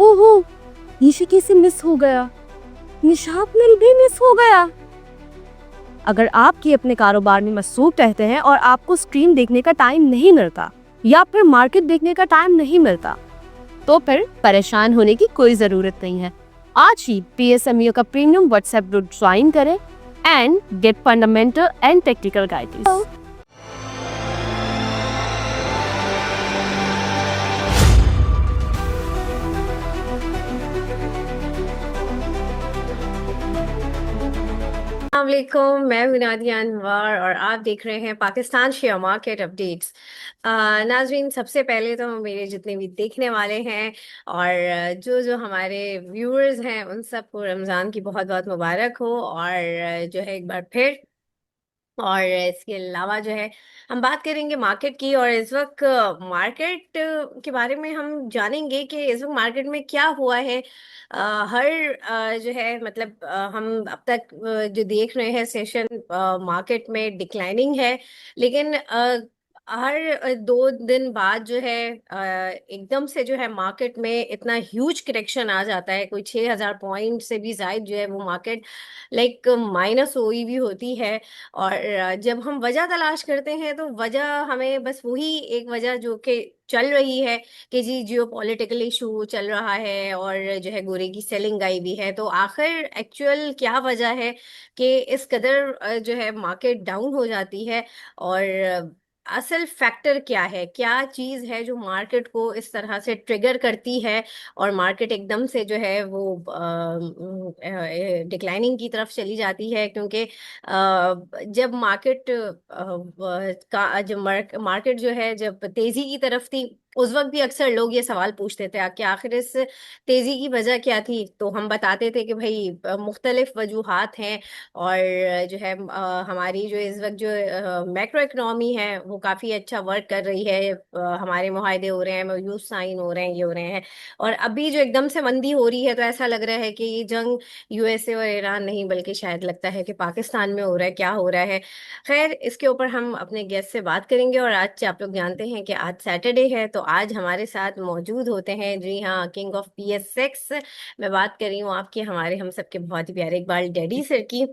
ओहो, ये कैसे मिस हो गया? निशात मिल भी मिस हो गया। अगर आपके अपने कारोबार में मसरूफ रहते हैं और आपको स्क्रीन देखने का टाइम नहीं मिलता या फिर मार्केट देखने का टाइम नहीं मिलता, तो फिर परेशान होने की कोई जरूरत नहीं है। आज ही PSMU का प्रीमियम व्हाट्सएप ग्रुप ज्वाइन करें and get fundamental and technical guidance. वालेकुम, मैं हूं नादिया अनवर और आप देख रहे हैं पाकिस्तान शेयर मार्केट अपडेट्स। नाजरीन, सबसे पहले तो मेरे जितने भी देखने वाले हैं और जो जो हमारे व्यूअर्स हैं उन सबको रमज़ान की बहुत बहुत मुबारक हो। और जो है एक बार फिर, और इसके अलावा जो है हम बात करेंगे मार्केट की। और इस वक्त मार्केट के बारे में हम जानेंगे कि इस वक्त मार्केट में क्या हुआ है। हर जो है मतलब हम अब तक जो देख रहे हैं सेशन मार्केट में डिक्लाइनिंग है, लेकिन हर 2 दिन बाद जो है एकदम से जो है मार्केट में इतना ह्यूज करेक्शन आ जाता है। कोई 6,000 पॉइंट से भी ज्यादा जो है वो मार्केट लाइक माइनस हुई भी होती है। और जब हम वजह तलाश करते हैं तो वजह हमें बस वही एक वजह जो कि चल रही है कि जी जियो पॉलिटिकल इशू चल रहा है और जो है गोरे की सेलिंग आई भी है। तो आखिर एक्चुअल क्या वजह है कि इस कदर जो है मार्केट डाउन हो जाती है? और असल फैक्टर क्या है, क्या चीज है जो मार्केट को इस तरह से ट्रिगर करती है और मार्केट एकदम से जो है वो डिक्लाइनिंग की तरफ चली जाती है? क्योंकि जब मार्केट का जब मार्केट जो है जब तेजी की तरफ थी, उस वक्त भी अक्सर लोग ये सवाल पूछते थे कि आखिर इस तेजी की वजह क्या थी। तो हम बताते थे कि भाई मुख्तलिफ वजूहात हैं। और जो है हमारी जो इस वक्त जो मैक्रो इकोनॉमी है वो काफ़ी अच्छा वर्क कर रही है। हमारे मुआहदे हो रहे हैं, मयूज साइन हो रहे हैं, ये हो रहे हैं। और अभी जो एकदम से मंदी हो रही है तो ऐसा लग रहा है कि ये जंग USA और ईरान नहीं बल्कि शायद लगता है कि पाकिस्तान में हो रहा है, क्या हो रहा है। खैर, इसके ऊपर हम अपने गेस्ट से बात करेंगे। और आज आप लोग जानते हैं कि आज सैटरडे है, तो आज हमारे साथ मौजूद होते हैं, जी हाँ, किंग ऑफ PSX। मैं बात कर रही हूँ आपके हमारे हम सबके बहुत ही प्यारे इकबाल डैडी सर की।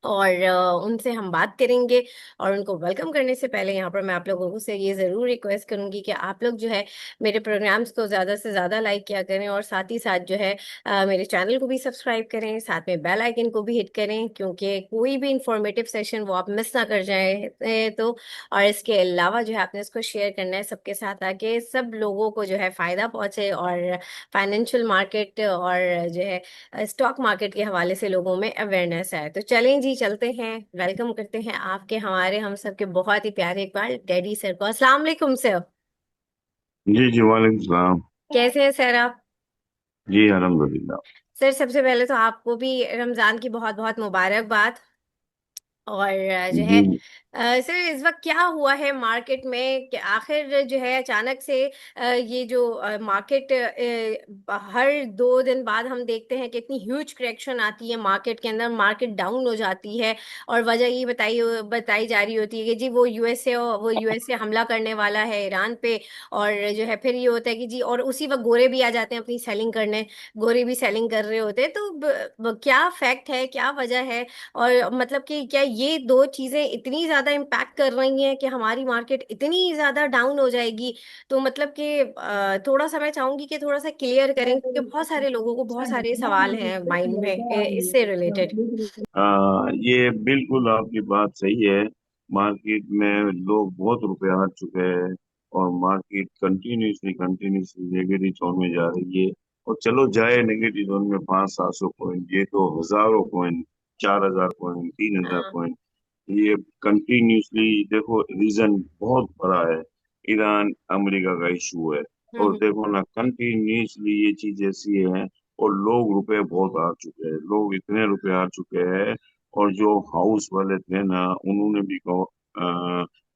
और उनसे हम बात करेंगे। और उनको वेलकम करने से पहले यहाँ पर मैं आप लोगों से ये ज़रूर रिक्वेस्ट करूंगी कि आप लोग जो है मेरे प्रोग्राम्स को ज़्यादा से ज़्यादा लाइक किया करें और साथ ही साथ जो है मेरे चैनल को भी सब्सक्राइब करें, साथ में बेल आइकन को भी हिट करें, क्योंकि कोई भी इंफॉर्मेटिव सेशन वो आप मिस ना कर जाए तो। और इसके अलावा जो है आपने इसको शेयर करना है सबके साथ, ताकि सब लोगों को जो है फ़ायदा पहुँचे और फाइनेंशियल मार्केट और जो है स्टॉक मार्केट के हवाले से लोगों में अवेयरनेस है। तो चलें जी, चलते हैं, वेलकम करते हैं आपके हमारे हम सबके बहुत ही प्यारे इकबाल डैडी सर को। अस्सलाम वालेकुम सर। जी जी, वालेकुम सलाम। कैसे हैं सर आप? जी अल्हम्दुलिल्लाह। सर, सबसे पहले तो आपको भी रमजान की बहुत बहुत मुबारकबाद। और जो है जी सर, इस वक्त क्या हुआ है मार्केट में कि आखिर जो है अचानक से ये जो मार्केट हर 2 दिन बाद हम देखते हैं कि इतनी ह्यूज करेक्शन आती है मार्केट के अंदर, मार्केट डाउन हो जाती है। और वजह ये बताई जा रही होती है कि जी वो यूएसए हमला करने वाला है ईरान पे। और जो है फिर ये होता है कि जी, और उसी वक्त गोरे भी आ जाते हैं अपनी सेलिंग करने, गोरे भी सेलिंग कर रहे होते हैं। तो क्या फैक्ट है, क्या वजह है? और मतलब कि क्या ये दो चीजें इतनी ज्यादा इम्पैक्ट कर रही हैं कि हमारी मार्केट इतनी ज्यादा डाउन हो जाएगी? तो मतलब कि थोड़ा सा मैं चाहूंगी कि थोड़ा सा क्लियर करें, क्योंकि बहुत सारे लोगों को बहुत सारे सवाल हैं माइंड में इससे रिलेटेड। ये बिल्कुल आपकी बात सही है। मार्केट में लोग बहुत रुपए हार चुके हैं और मार्केट कंटिन्यूसली नेगेटिव जोन में जा रही है। और चलो जाए नेगेटिव जोन में 500-700 पॉइंट, ये तो हजारों पॉइंट, 4,000 पॉइंट, 3,000 हाँ। पॉइंट, ये कंटिन्यूसली देखो। रीजन बहुत बड़ा है, ईरान अमेरिका का इशू है। और हम्म। देखो ना, कंटिन्यूसली ये चीज ऐसी है। और लोग रुपए बहुत हार चुके हैं, लोग इतने रुपए हार चुके हैं। और जो हाउस वाले थे ना, उन्होंने भी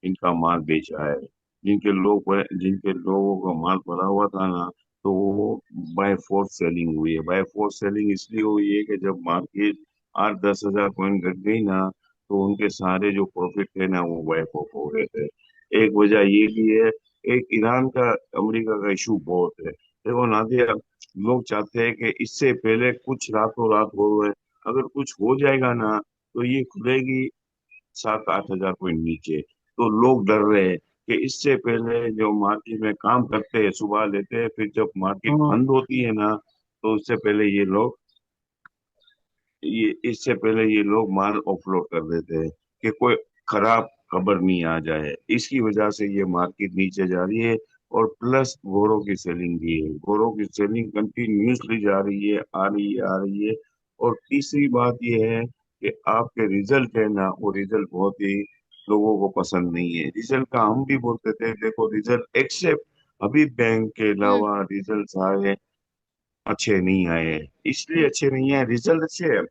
इनका माल बेचा है। जिनके लोगों का माल भरा हुआ था ना, तो वो बाय फोर्स सेलिंग हुई है। बाय फोर्स सेलिंग इसलिए हुई है कि जब मार्केट 8-10 हजार पॉइंट घट गई ना, तो उनके सारे जो प्रॉफिट थे ना, वो वाइप ऑफ हो गए थे। एक वजह ये भी है। एक ईरान का अमेरिका का इशू बहुत है। देखो नादिया, लोग चाहते हैं कि इससे पहले कुछ रातों रात हो रहा है, अगर कुछ हो जाएगा ना तो ये खुलेगी 7-8 हज़ार पॉइंट नीचे। तो लोग डर रहे हैं कि इससे पहले जो मार्केट में काम करते हैं सुबह लेते हैं, फिर जब मार्केट हाँ। बंद होती है ना तो उससे पहले ये इससे पहले ये लोग माल ऑफलोड कर देते हैं कि कोई खराब खबर नहीं आ जाए। इसकी वजह से ये मार्केट नीचे जा रही है। और प्लस घोड़ों की सेलिंग भी है, घोड़ों की सेलिंग कंटिन्यूसली जा रही है, आ रही है, आ रही है। और तीसरी बात ये है कि आपके रिजल्ट है ना, वो रिजल्ट बहुत ही लोगों को पसंद नहीं है। रिजल्ट का हम भी बोलते थे, देखो रिजल्ट एक्सेप्ट अभी बैंक के हम्म अलावा रिजल्ट आए, अच्छे नहीं आए। इसलिए अच्छे नहीं आए, रिजल्ट अच्छे है,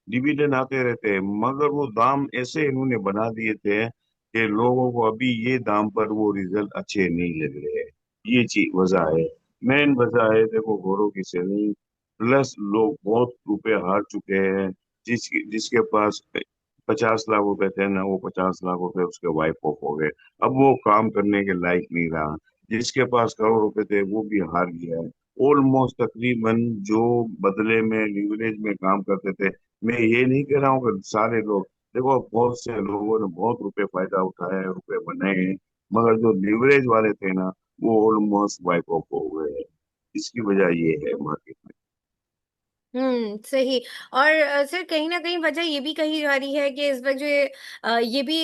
डिविडेंड आते रहते हैं, मगर वो दाम ऐसे इन्होंने बना दिए थे कि लोगों को अभी ये दाम पर वो रिजल्ट अच्छे नहीं लग रहे हैं। ये चीज वजह है, मेन वजह है। देखो घोड़ों की सेलिंग, प्लस लोग बहुत रुपए हार चुके हैं। जिसके पास 50 लाख रुपए थे ना, वो 50 लाख रुपए उसके वाइप ऑफ हो गए। अब वो काम करने के लायक नहीं रहा। जिसके पास करोड़ रुपए थे वो भी हार गया है ऑलमोस्ट तकरीबन। जो बदले में लीवरेज में काम करते थे, मैं ये नहीं कह रहा हूँ कि सारे लोग, देखो बहुत से लोगों ने बहुत रुपए फायदा उठाया है, रुपए बनाए हैं, मगर जो लीवरेज वाले थे ना वो ऑलमोस्ट वाइप ऑफ हो गए हैं। इसकी वजह ये है मार्केट में। सही। और सर कहीं ना कहीं वजह ये भी कही जा रही है कि इस वक्त जो ये भी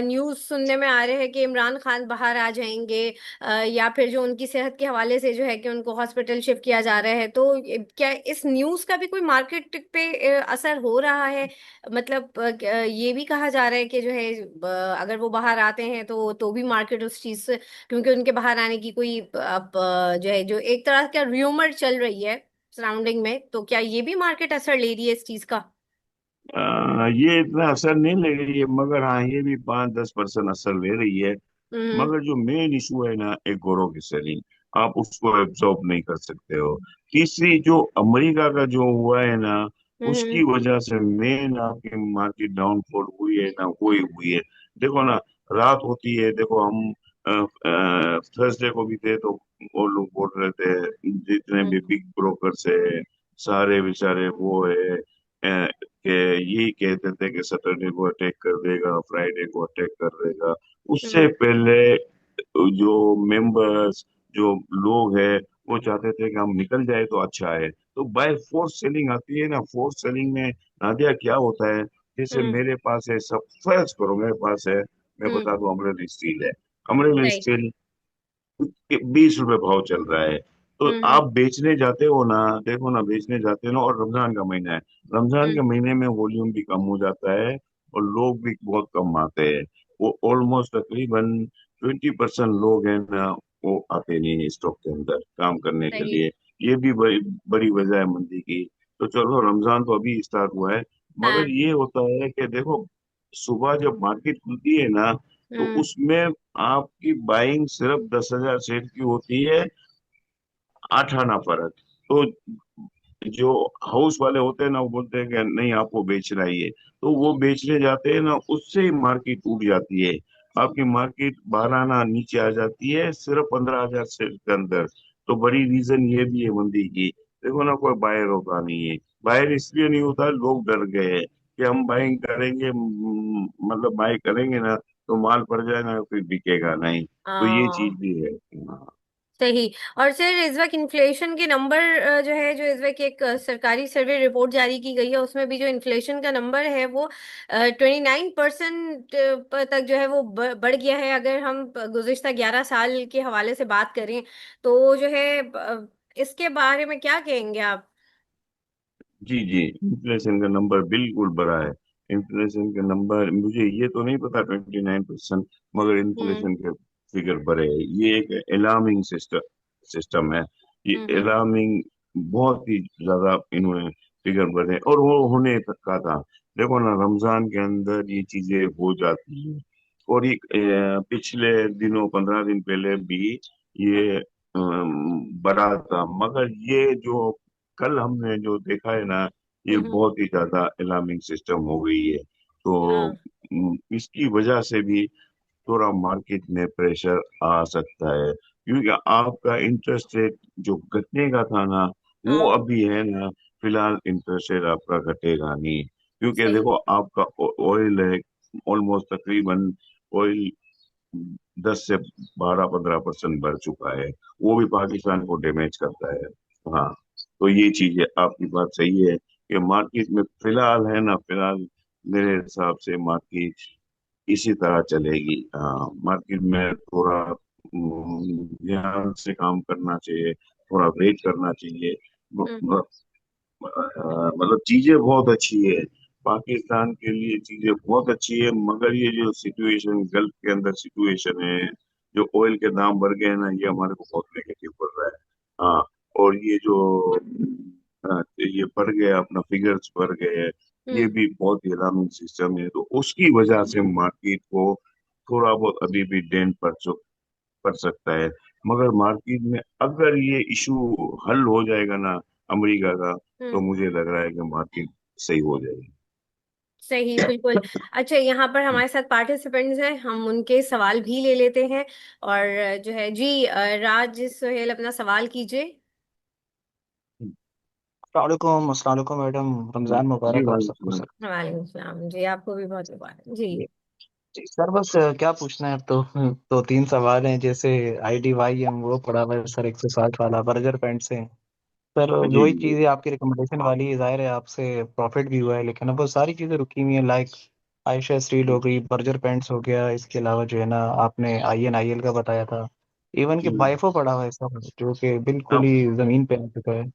न्यूज़ सुनने में आ रहे हैं कि इमरान खान बाहर आ जाएंगे, या फिर जो उनकी सेहत के हवाले से जो है कि उनको हॉस्पिटल शिफ्ट किया जा रहा है। तो क्या इस न्यूज़ का भी कोई मार्केट पे असर हो रहा है? मतलब ये भी कहा जा रहा है कि जो है अगर वो बाहर आते हैं तो भी मार्केट उस चीज़ से, क्योंकि उनके बाहर आने की कोई अब जो है जो एक तरह का र्यूमर चल रही है सराउंडिंग में, तो क्या ये भी मार्केट असर ले रही है इस चीज का? ये इतना असर नहीं ले रही है, मगर हाँ ये भी 5-10% असर ले रही है। हम्म मगर जो मेन इशू है ना, एक गोरों की सेलिंग, आप उसको एब्जॉर्ब नहीं कर सकते हो। तीसरी जो अमेरिका का जो हुआ है ना, हम्म उसकी वजह से मेन आपकी मार्केट डाउनफॉल हुई है ना, वो ही हुई है। देखो ना, रात होती है, देखो हम थर्सडे को भी थे तो वो लोग बोल रहे थे, जितने हम्म भी बिग ब्रोकर्स है सारे बेचारे वो है कि यही कहते थे कि सैटरडे को अटैक कर देगा, फ्राइडे को अटैक कर देगा। उससे हम्म पहले जो मेंबर्स, जो लोग हैं, वो चाहते थे कि हम निकल जाए तो अच्छा है। तो बाय फोर्स सेलिंग आती है ना, फोर्स सेलिंग में नादिया क्या होता है, जैसे हम्म मेरे पास है, सब फर्ज करो मेरे पास है, मैं हम्म बता दूं अमरेली स्टील है। अमरेली सही। स्टील 20 रुपए भाव चल रहा है। तो हम्म आप बेचने जाते हो ना, देखो ना बेचने जाते हो ना, और रमजान का महीना है, रमजान हम्म के महीने में वॉल्यूम भी कम हो जाता है और लोग भी बहुत कम आते हैं। वो ऑलमोस्ट तकरीबन 20% लोग हैं ना, वो आते नहीं है स्टॉक के अंदर काम करने के सही। लिए। ये भी बड़ी बड़ी वजह है मंदी की। तो चलो रमजान तो अभी स्टार्ट हुआ है, मगर हाँ। ये होता है कि देखो सुबह जब मार्केट खुलती है ना, तो हम्म उसमें आपकी बाइंग सिर्फ 10,000 शेयर की होती है, 8 आना फर्क। तो जो हाउस वाले होते हैं ना, वो बोलते हैं कि नहीं आपको बेचना ही है, तो वो बेचने जाते हैं ना, उससे ही मार्केट टूट जाती है। आपकी मार्केट 12 आना नीचे आ जाती है सिर्फ 15,000 शेयर के अंदर। तो बड़ी रीजन ये भी है मंदी की। देखो ना, कोई बायर होता नहीं है। बायर इसलिए नहीं होता, लोग डर गए हैं कि हम बाइंग करेंगे, मतलब बाय करेंगे ना तो माल पड़ जाएगा फिर बिकेगा नहीं। तो ये चीज हाँ। भी है। सही। और सर इस वक्त इन्फ्लेशन के नंबर जो है, जो इस वक्त एक सरकारी सर्वे रिपोर्ट जारी की गई है, उसमें भी जो इन्फ्लेशन का नंबर है वो 29% तक जो है वो बढ़ गया है। अगर हम गुज़िश्ता 11 साल के हवाले से बात करें तो जो है इसके बारे में क्या कहेंगे आप? जी जी, इन्फ्लेशन का नंबर बिल्कुल बड़ा है। इन्फ्लेशन का नंबर मुझे ये तो नहीं पता 29%, मगर हम्म इन्फ्लेशन के फिगर बड़े हैं। ये एक अलार्मिंग सिस्टम सिस्टम है। ये हम्म अलार्मिंग, बहुत ही ज्यादा इन्होंने फिगर बढ़े, और वो होने तक का था। देखो ना, रमजान के अंदर ये चीजें हो जाती है। और ये पिछले दिनों 15 दिन पहले भी ये बढ़ा था, मगर ये जो कल हमने जो देखा है ना, ये हम्म बहुत ही ज्यादा अलार्मिंग सिस्टम हो गई है। तो हाँ। इसकी वजह से भी थोड़ा मार्केट में प्रेशर आ सकता है, क्योंकि आपका इंटरेस्ट रेट जो घटने का था ना, वो हाँ अभी है ना, फिलहाल इंटरेस्ट रेट आपका घटेगा नहीं, क्योंकि सही। देखो आपका ऑयल है ऑलमोस्ट तकरीबन, ऑयल 10 से 12 15% बढ़ चुका है। वो भी पाकिस्तान को डैमेज करता है। हाँ, तो ये चीज है, आपकी बात सही है कि मार्केट में फिलहाल है ना, फिलहाल मेरे हिसाब से मार्केट इसी तरह चलेगी। हाँ, मार्केट में थोड़ा ध्यान से काम करना चाहिए, थोड़ा वेट करना चाहिए। हम्म मतलब चीजें बहुत अच्छी है, पाकिस्तान के लिए चीजें बहुत अच्छी है, मगर ये जो सिचुएशन गल्फ के अंदर सिचुएशन है, जो ऑयल के दाम बढ़ गए हैं ना, ये हमारे को बहुत नेगेटिव पड़ रहा है। हाँ, और ये जो ये बढ़ गया अपना, फिगर्स बढ़ गए हैं, ये हम्म। भी बहुत ही अलार्मिंग सिस्टम है, तो उसकी वजह से मार्केट को थोड़ा बहुत अभी भी डेंट पड़ सकता है। मगर मार्केट में अगर ये इशू हल हो जाएगा ना अमेरिका का, तो हम्म। मुझे लग रहा है कि मार्केट सही हो जाएगी। सही बिल्कुल। अच्छा, यहाँ पर हमारे साथ पार्टिसिपेंट्स हैं, हम उनके सवाल भी ले लेते हैं। और जो है जी, राज सोहेल अपना सवाल कीजिए। अस्सलाम वालेकुम मैडम, रमजान जी मुबारक आप सबको वालेकुम। सर। वालेकुम सलाम जी, आपको भी बहुत मुबारक जी। जी जी सर, बस क्या पूछना है अब तो। तो तीन सवाल हैं, जैसे IDYM वो पड़ा हुआ है सर, 160 वाला बर्गर पैंट्स है सर। जी वही जी। चीज़ें आपकी रिकमेंडेशन वाली है, जाहिर है आपसे प्रॉफिट भी हुआ है, लेकिन अब वो सारी चीज़ें रुकी हुई हैं, लाइक आयशा स्टील हो गई, बर्गर पैंट्स हो गया, इसके अलावा जो है ना आपने INIL का बताया था, इवन कि हम्म। बाइफो पड़ा हुआ है सर, जो कि बिल्कुल आप ही जमीन पे आ चुका है।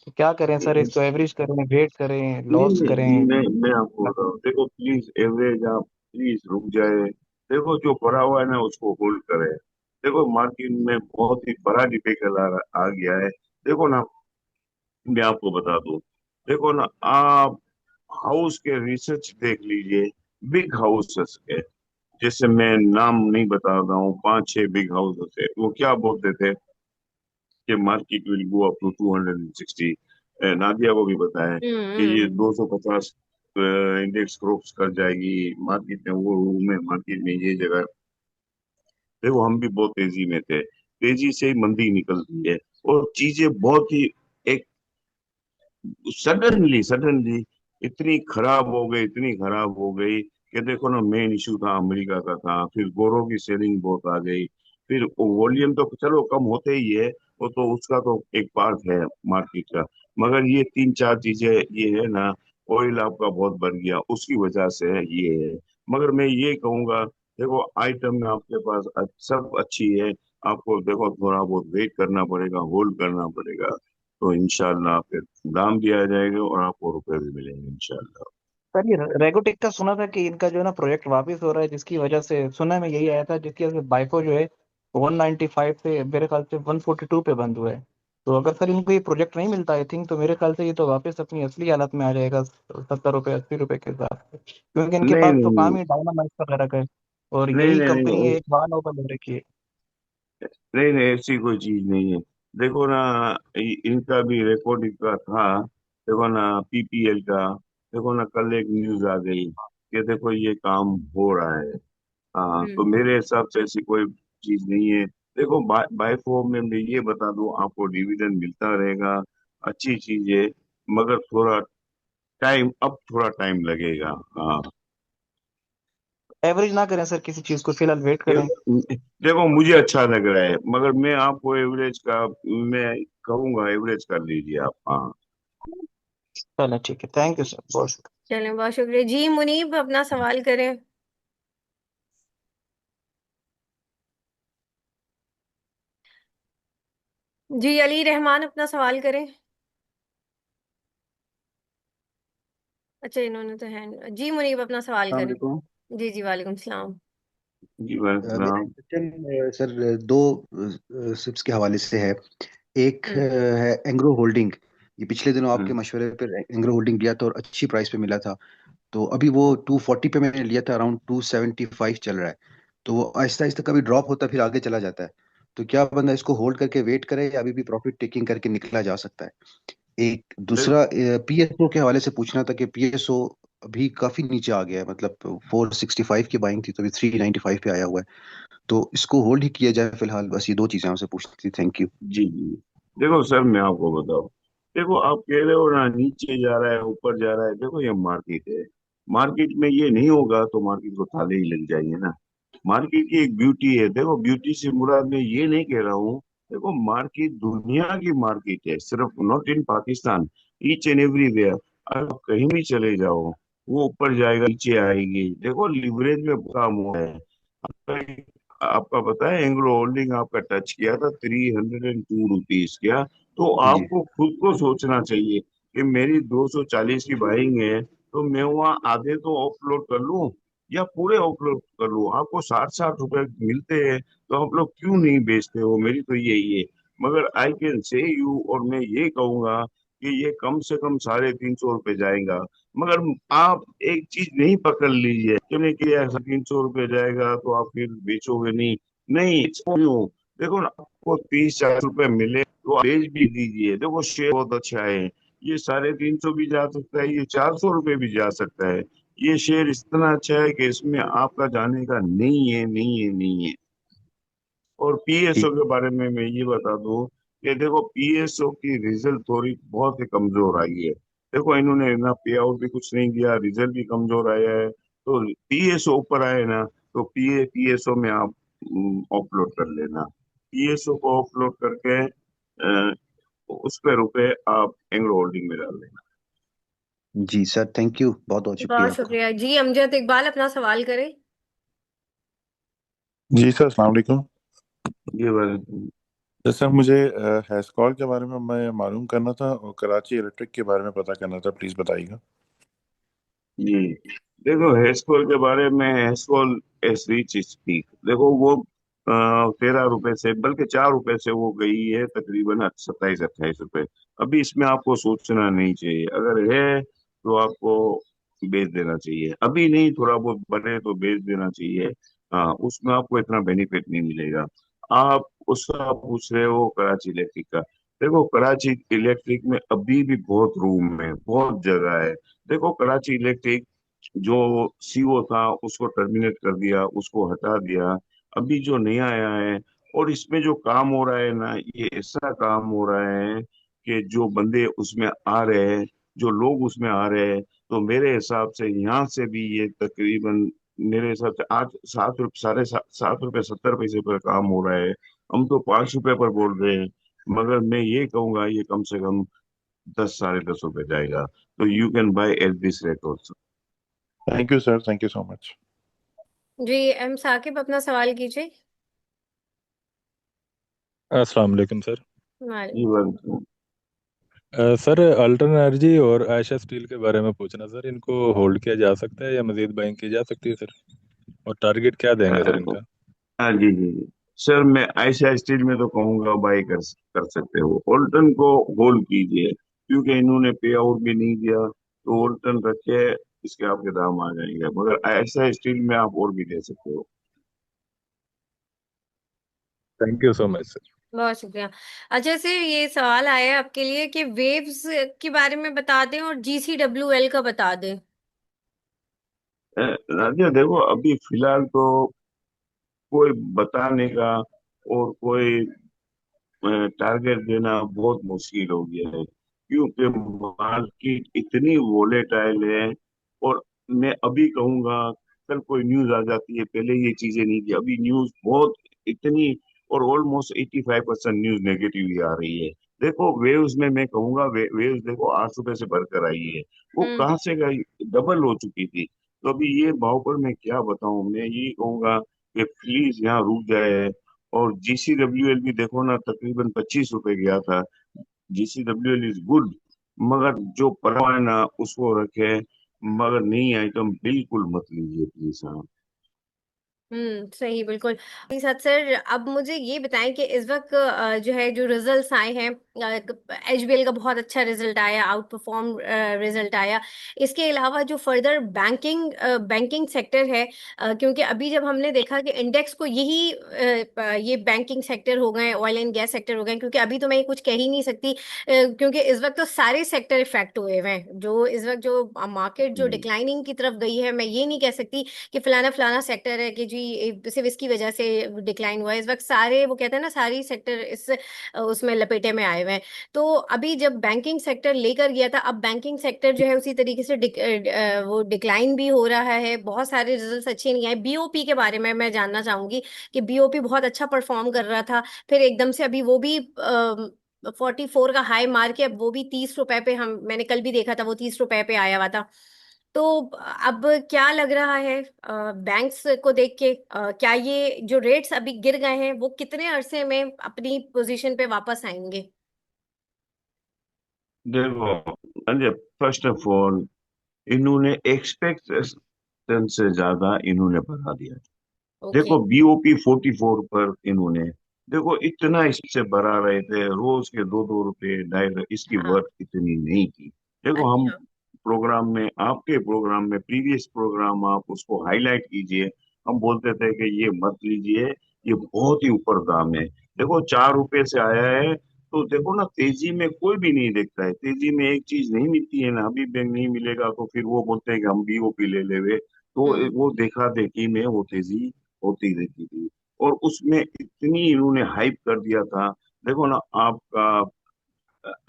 तो क्या करें सर, इसको एवरेज करें, वेट करें, नहीं लॉस करें? नहीं, मैं आपको बता रहा हूँ, देखो प्लीज एवरेज आप प्लीज रुक जाए। देखो जो पड़ा हुआ है ना उसको होल्ड करें। देखो मार्केट में बहुत ही बड़ा डिफिकल्ट आ गया है। देखो ना, मैं आपको बता दूं, देखो ना आप हाउस के रिसर्च देख लीजिए, बिग हाउसेस के, जैसे मैं नाम नहीं बता रहा हूँ, 5 6 बिग हाउसेस है, वो क्या बोलते थे कि market will go up to 260। Nadia को भी पता है कि ये हम्म। 250 इंडेक्स क्रॉस कर जाएगी मार्केट में, वो रूम है मार्केट में, ये जगह। देखो हम भी बहुत तेजी में थे, तेजी से ही मंदी निकलती है, और चीजें बहुत ही एक सडनली सडनली इतनी खराब हो गई, इतनी खराब हो गई कि देखो ना, मेन इशू था अमेरिका का था, फिर गोरों की सेलिंग बहुत आ गई, फिर वॉल्यूम तो चलो कम होते ही है, वो तो उसका तो एक पार्ट है मार्केट का, मगर ये 3 4 चीजें ये है ना, ऑयल आपका बहुत बढ़ गया उसकी वजह से ये है। मगर मैं ये कहूंगा, देखो आइटम में आपके पास सब अच्छी है, आपको देखो थोड़ा बहुत वेट करना पड़ेगा, होल्ड करना पड़ेगा, तो इंशाल्लाह फिर दाम भी आ जाएगा और आपको रुपए भी मिलेंगे इंशाल्लाह। सर ये रेगोटेक का सुना था कि इनका जो है ना प्रोजेक्ट वापस हो रहा है, जिसकी वजह से सुना में यही आया था, जिसकी वजह से बाइफो जो है 195 से मेरे ख्याल से 142 पे बंद हुआ है। तो अगर सर इनको ये प्रोजेक्ट नहीं मिलता आई थिंक, तो मेरे ख्याल से ये तो वापस अपनी असली हालत में आ जाएगा, 70 रुपये 80 रुपये के हिसाब से, क्योंकि इनके नहीं पास तो नहीं काम ही डायनामाइट वगैरह का है, और नहीं यही नहीं नहीं कंपनी है नहीं एक बार ओपन हो रखी है। नहीं नहीं, ऐसी कोई चीज नहीं है। देखो ना, इनका भी रिकॉर्ड का था, देखो ना PPL का, देखो ना कल एक न्यूज आ गई कि देखो ये काम हो रहा है। हाँ, तो हम्म। मेरे हिसाब से ऐसी कोई चीज नहीं है। देखो बाय फॉर्म में मैं ये बता दूं, आपको डिविडेंड मिलता रहेगा, अच्छी चीज है, मगर थोड़ा टाइम, अब थोड़ा टाइम लगेगा। हाँ, एवरेज ना करें सर किसी चीज को, फिलहाल वेट करें। देखो मुझे अच्छा लग रहा है, मगर मैं आपको एवरेज का मैं कहूंगा, एवरेज कर लीजिए आप। हाँ। चलो ठीक है, थैंक यू सर, बहुत शुक्रिया। चलें, बहुत शुक्रिया जी। मुनीब अपना सवाल करें। जी अली रहमान अपना सवाल करें। अच्छा, इन्होंने तो हैंड जी, मुनीब अपना सवाल करें। वालेकुम। जी जी, वालेकुम सलाम। जी वालेकुम मेरा सलाम। क्वेश्चन सर दो शिप्स के हवाले से है। एक हम्म है एंग्रो होल्डिंग। ये पिछले दिनों आपके हम्म। मशवरे पर एंग्रो होल्डिंग लिया था और अच्छी प्राइस पे मिला था। तो अभी वो 240 पे मैंने लिया था, अराउंड 275 चल रहा है। तो वो आहिस्ता आहिस्ता कभी ड्रॉप होता है फिर आगे चला जाता है। तो क्या बंदा इसको होल्ड करके वेट करे या अभी भी प्रॉफिट टेकिंग करके निकला जा सकता है? एक देख दूसरा PSO के हवाले से पूछना था कि PSO अभी काफी नीचे आ गया है, मतलब 465 की बाइंग थी तो अभी 395 पे आया हुआ है। तो इसको होल्ड ही किया जाए फिलहाल? बस ये दो चीजें आपसे पूछनी थी। Thank you. जी जी, देखो सर मैं आपको बताऊं, देखो आप कह रहे हो ना नीचे जा रहा है ऊपर जा रहा है, देखो ये मार्केट है। मार्केट में ये नहीं होगा तो मार्केट को ताले ही लग जाएंगे ना। मार्केट की एक ब्यूटी है, देखो ब्यूटी से मुराद मैं ये नहीं कह रहा हूँ। देखो मार्केट दुनिया की मार्केट है, सिर्फ not in Pakistan, each and everywhere. आप कहीं भी चले जाओ, वो ऊपर जाएगा नीचे आएगी। देखो लिवरेज में काम हुआ है। आपका पता है एंग्लो होल्डिंग आपका टच किया था 302 रुपीज क्या। तो जी आपको खुद को सोचना चाहिए कि मेरी 240 की बाइंग है, तो मैं वहाँ आधे तो ऑफलोड कर लूं या पूरे ऑफलोड कर लूं। आपको 60-60 रुपए मिलते हैं तो आप लोग क्यों नहीं बेचते हो, मेरी तो यही है। मगर आई कैन से यू, और मैं ये कहूंगा कि ये कम से कम 350 रुपये जाएगा। मगर आप एक चीज नहीं पकड़ लीजिए कि नहीं कि ऐसा 300 रुपये जाएगा तो आप फिर बेचोगे नहीं। नहीं क्यों, देखो ना आपको 30-40 रुपये मिले तो आप बेच भी दीजिए। देखो शेयर बहुत अच्छा है, ये 350 भी जा सकता है, ये 400 रुपये भी जा सकता है। ये शेयर इतना अच्छा है कि इसमें आपका जाने का नहीं है, नहीं है, नहीं है। और पीएसओ ठीक। के बारे में मैं ये बता दूं कि देखो पीएसओ की रिजल्ट थोड़ी बहुत ही कमजोर आई है। देखो इन्होंने ना पे आउट भी कुछ नहीं दिया, रिजल्ट भी कमजोर आया है। तो पीएसओ ऊपर आए ना तो पीएसओ में आप अपलोड कर लेना। पीएसओ को अपलोड करके उस पे रुपए आप एंग्रो होल्डिंग में डाल लेना। जी सर, थैंक यू, बहुत बहुत शुक्रिया बहुत आपका। शुक्रिया जी। अमजद इकबाल अपना सवाल करें। जी सर, अस्सलाम वालेकुम। ये बात तो सर मुझे हैशकॉल के बारे में मैं मालूम करना था और कराची इलेक्ट्रिक के बारे में पता करना था, प्लीज़ बताइएगा। जी, देखो हेस्कोल के बारे में, हेस्कोल एस रीच स्पीक, देखो वो 13 रुपए से, बल्कि 4 रुपए से वो गई है तकरीबन 27-28 रुपए। अभी इसमें आपको सोचना नहीं चाहिए, अगर है तो आपको बेच देना चाहिए। अभी नहीं, थोड़ा बहुत बढ़े तो बेच देना चाहिए। हाँ, उसमें आपको इतना बेनिफिट नहीं मिलेगा। आप उसका पूछ रहे हो कराची इलेक्ट्रिक का। देखो कराची इलेक्ट्रिक में अभी भी बहुत रूम है, बहुत जगह है। देखो कराची इलेक्ट्रिक जो सीईओ था उसको टर्मिनेट कर दिया, उसको हटा दिया। अभी जो नया आया है, और इसमें जो काम हो रहा है ना, ये ऐसा काम हो रहा है कि जो बंदे उसमें आ रहे हैं, जो लोग उसमें आ रहे हैं, तो मेरे हिसाब से यहाँ से भी ये तकरीबन, मेरे हिसाब से 8-7 रुपये, 7.70 पैसे पर काम हो रहा है। हम तो 5 रुपए पर बोल रहे हैं, मगर मैं ये कहूंगा ये कम से कम 10-10.5 रुपए जाएगा। तो you can buy at this rate also. Thank you sir, thank you so much. जी एम साकिब अपना सवाल कीजिए। अस्सलाम वालेकुम सर। ये बात सर अल्टरन एनर्जी और आयशा स्टील के बारे में पूछना सर, इनको होल्ड किया जा सकता है या मजीद बाइंग की जा सकती है सर, और टारगेट क्या देंगे सर इनका? हाँ जी जी जी। सर मैं आयशा स्टील में तो कहूंगा बाय कर सकते हो। ओल्टन को होल्ड कीजिए, क्योंकि इन्होंने पे आउट भी नहीं दिया, तो ओल्टन रखे, इसके आपके दाम आ जाएंगे। मगर आयशा स्टील में आप और भी दे सकते हो। Thank you so much sir. बहुत शुक्रिया। अच्छा सर, ये सवाल आया है आपके लिए कि वेव्स के बारे में बता दें और GCWL का बता दें। राजा देखो अभी फिलहाल तो कोई बताने का और कोई टारगेट देना बहुत मुश्किल हो गया है, क्योंकि मार्केट इतनी वोलेटाइल है। और मैं अभी कहूंगा कल कोई न्यूज आ जाती है, पहले ये चीजें नहीं थी, अभी न्यूज बहुत इतनी, और ऑलमोस्ट 85% न्यूज नेगेटिव ही आ रही है। देखो वेव्स में मैं कहूंगा वेव्स देखो 8 रुपए से बढ़कर आई है, वो हम्म। कहाँ से गई, डबल हो चुकी थी। तो अभी ये भाव पर मैं क्या बताऊं, मैं यही कहूंगा कि प्लीज यहाँ रुक जाए। और GCWL भी देखो ना तकरीबन 25 रुपए गया था। GCWL इज गुड, मगर जो पड़ा है ना उसको रखे, मगर नई आइटम बिल्कुल मत लीजिए प्लीज। हाँ सही बिल्कुल। साथ सर अब मुझे ये बताएं कि इस वक्त जो है जो रिजल्ट्स आए हैं, HBL का बहुत अच्छा रिजल्ट आया, आउट परफॉर्म रिजल्ट आया। इसके अलावा जो फर्दर बैंकिंग सेक्टर है, क्योंकि अभी जब हमने देखा कि इंडेक्स को यही ये बैंकिंग सेक्टर हो गए, ऑयल एंड गैस सेक्टर हो गए, क्योंकि अभी तो मैं कुछ कह ही नहीं सकती, क्योंकि इस वक्त तो सारे सेक्टर इफेक्ट हुए हुए हैं। जो इस वक्त जो मार्केट जो जी डिक्लाइनिंग की तरफ गई है, मैं ये नहीं कह सकती कि फलाना फलाना सेक्टर है कि जी एनर्जी सिर्फ इसकी वजह से डिक्लाइन हुआ है। इस वक्त सारे वो कहते हैं ना, सारी सेक्टर इस उसमें लपेटे में आए हुए हैं। तो अभी जब बैंकिंग सेक्टर लेकर गया था, अब बैंकिंग सेक्टर जो है उसी तरीके से वो डिक्लाइन भी हो रहा है। बहुत सारे रिजल्ट्स अच्छे नहीं आए। बीओपी के बारे में मैं जानना चाहूंगी कि बीओपी बहुत अच्छा परफॉर्म कर रहा था, फिर एकदम से अभी वो भी 44 का हाई मार के अब वो भी 30 रुपए पे, हम मैंने कल भी देखा था वो 30 रुपए पे आया हुआ था। तो अब क्या लग रहा है बैंक्स को देख के, क्या ये जो रेट्स अभी गिर गए हैं वो कितने अरसे में अपनी पोजीशन पे वापस आएंगे? देखो अंजय, फर्स्ट ऑफ ऑल इन्होंने एक्सपेक्टेशन से ज्यादा इन्होंने बढ़ा दिया। ओके। देखो बीओपी 44 पर इन्होंने, देखो इतना इससे बढ़ा रहे थे, रोज के 2-2 रुपए 2.5, इसकी हाँ। वर्थ इतनी नहीं की। देखो हम अच्छा। प्रोग्राम में, आपके प्रोग्राम में, प्रीवियस प्रोग्राम आप उसको हाईलाइट कीजिए, हम बोलते थे कि ये मत लीजिए, ये बहुत ही ऊपर दाम है। देखो 4 रुपए से आया है, तो देखो ना, तेजी में कोई भी नहीं देखता है, तेजी में एक चीज नहीं मिलती है ना, अभी बैंक नहीं मिलेगा तो फिर वो बोलते हैं कि हम बीओपी ले लेवे। तो हम्म। वो देखा देखी में वो तेजी होती रहती थी, और उसमें इतनी इन्होंने हाइप कर दिया था। देखो ना, आपका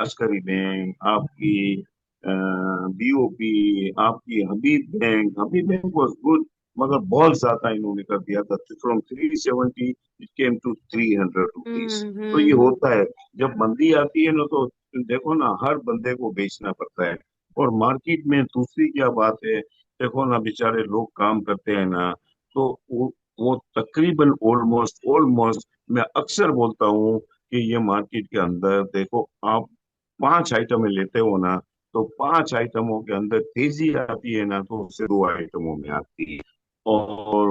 अस्करी बैंक, आपकी बीओपी, आपकी हबीब बैंक वाज गुड, मगर बहुत ज्यादा इन्होंने कर दिया था। From 370 it came to 300 rupees. तो ये हम्म। होता है, जब मंदी आती है ना, तो देखो ना, हर बंदे को बेचना पड़ता है। और मार्केट में दूसरी क्या बात है, देखो ना, बेचारे लोग काम करते हैं ना, तो वो तकरीबन ऑलमोस्ट ऑलमोस्ट, मैं अक्सर बोलता हूँ कि ये मार्केट के अंदर देखो, आप 5 आइटमें लेते हो ना, तो 5 आइटमों के अंदर तेजी आती है ना, तो उससे 2 आइटमों में आती है। और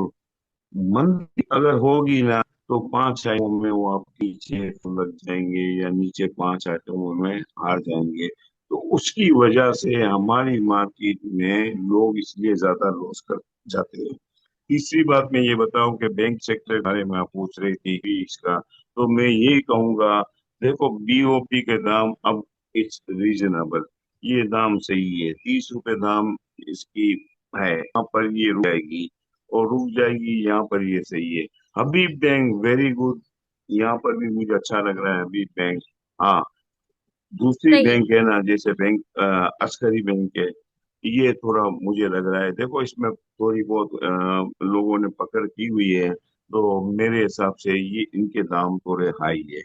मंदी अगर होगी ना, तो 5 आइटमों में वो आप पीछे तो लग जाएंगे, या नीचे 5 आइटमों में हार जाएंगे। तो उसकी वजह से हमारी मार्केट में लोग इसलिए ज्यादा लॉस कर जाते हैं। तीसरी बात मैं ये बताऊं कि बैंक सेक्टर के बारे में आप पूछ रही थी कि इसका, तो मैं यही कहूंगा, देखो बीओपी के दाम अब इट्स रीजनेबल, ये दाम सही है, 30 रुपए दाम इसकी है, यहाँ पर ये रुक जाएगी, और रुक जाएगी यहाँ पर, ये सही है। हबीब बैंक वेरी गुड, यहाँ पर भी मुझे अच्छा लग रहा है हबीब बैंक। हाँ, दूसरी सही है। बैंक है ना, जैसे बैंक अस्करी बैंक है, ये थोड़ा मुझे लग रहा है, देखो इसमें थोड़ी बहुत लोगों ने पकड़ की हुई है, तो मेरे हिसाब से ये इनके दाम थोड़े हाई है,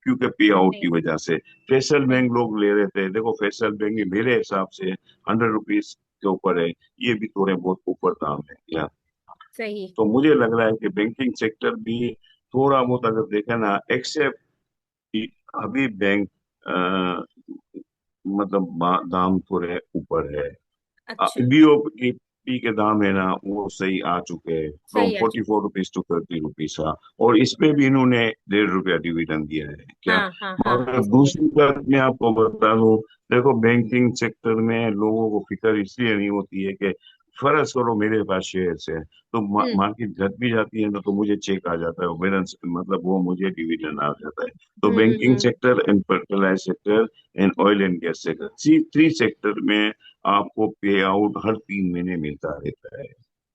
क्योंकि पे आउट की सही। वजह से। फेडरल सही। बैंक लोग ले रहे थे, देखो फेडरल बैंक मेरे हिसाब से 100 रुपीज के ऊपर है, ये भी थोड़े बहुत ऊपर दाम है या। सही। तो मुझे लग रहा है कि बैंकिंग सेक्टर भी थोड़ा बहुत अगर देखे ना, एक्सेप्ट हबीब बैंक, मतलब दाम थोड़े ऊपर है। अच्छा। बीओपी के दाम है ना, वो सही आ चुके हैं, फ्रॉम सही आज। 44 रुपीज टू 30 रुपीज का। और इस पे भी इन्होंने 1.5 रुपया डिविडेंड दिया है क्या। हाँ हाँ हाँ हाँ, मगर सही है। दूसरी बात मैं आपको बता दूं, देखो बैंकिंग सेक्टर में लोगों को फिक्र इसलिए नहीं होती है कि फर्ज करो मेरे पास शेयर्स है, तो हम्म मार्केट घट भी जाती है ना, तो मुझे चेक आ जाता है, बैलेंस मतलब वो मुझे डिविडेंड आ जाता है। तो बैंकिंग हम्म। Sector and fertilize sector and oil and gas sector, three sector में आपको पे आउट हर 3 महीने मिलता रहता है।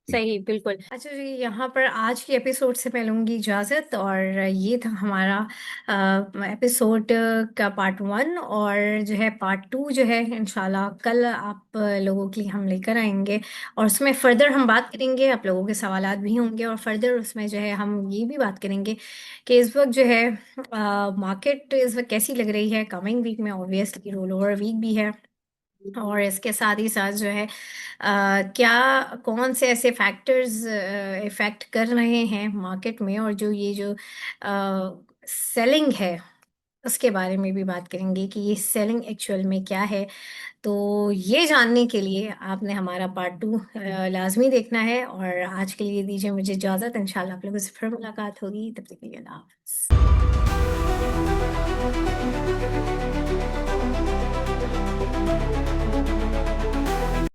सही, बिल्कुल। अच्छा जी, यहाँ पर आज के एपिसोड से मैं लूँगी इजाज़त, और ये था हमारा एपिसोड का पार्ट 1, और जो है पार्ट 2 जो है इंशाल्लाह कल आप लोगों के लिए हम लेकर आएंगे, और उसमें फर्दर हम बात करेंगे, आप लोगों के सवालात भी होंगे, और फर्दर उसमें जो है हम ये भी बात करेंगे कि इस वक्त जो है मार्केट इस वक्त कैसी लग रही है। कमिंग वीक में ऑब्वियसली रोल ओवर वीक भी है, और इसके साथ ही साथ जो है क्या कौन से ऐसे फैक्टर्स इफेक्ट कर रहे हैं मार्केट में, और जो ये जो सेलिंग है उसके बारे में भी बात करेंगे कि ये सेलिंग एक्चुअल में क्या है। तो ये जानने के लिए आपने हमारा पार्ट 2 लाजमी देखना है, और आज के लिए दीजिए मुझे इजाज़त। इंशाल्लाह आप लोगों से फिर मुलाकात होगी, तब तक के लिए अल्लाह हाफ़िज़।